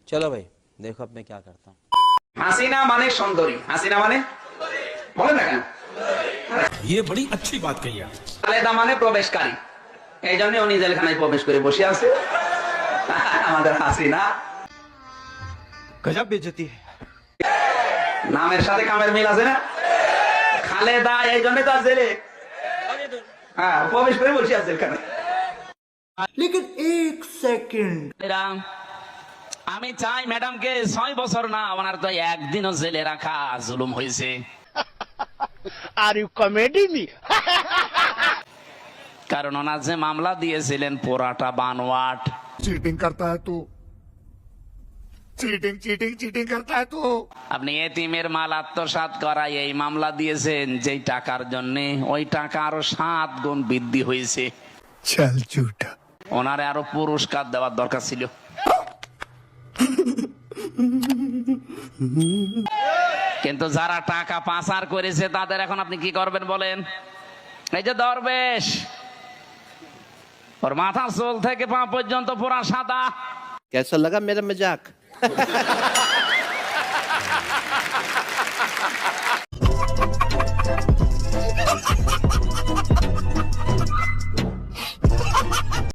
चलो भाई देखो अब मैं क्या करता हूँ। হাসিনা মানে সুন্দরী, হাসিনা মানে বলেন না কেন? ये बड़ी अच्छी बात कही आप। খালেদা মানে প্রবেশকারী, এই জন্য উনি জেলখানায় প্রবেশ করে বসে আছে। আমাদের হাসিনা गजब बेइज्जती है। নামের সাথে কামের মিল আছে না? খালেদা এই জন্য তো আছে জেলে, হ্যাঁ প্রবেশ করে বসে আছে জেলখানায়। আমি চাই ম্যাডামকে 6 বছর না, ওনার তো একদিনও জেলে রাখা জুলুম হয়েছে। Are you comedy me? কারণ ওনার যে মামলা দিয়েছিলেন পোরাটা বানোয়াট। चीटिंग करता है तू, चीटिंग चीटिंग चीटिंग करता है तू। আপনি এতিমের মাল আত্মসাৎ করা এই মামলা দিয়েছেন যেই টাকার জন্য, ওই টাকা আরো 7 গুণ বৃদ্ধি হয়েছে। चल झूठा। ওনারে আরো পুরস্কার দেওয়ার দরকার ছিল। কিন্তু যারা টাকা পাচার করেছে তাদের এখন আপনি কি করবেন বলেন? এই যে দরবেশ, ওর মাথা চুল থেকে পা পর্যন্ত পুরা সাদা। कैसा लगा मेरा मजाक?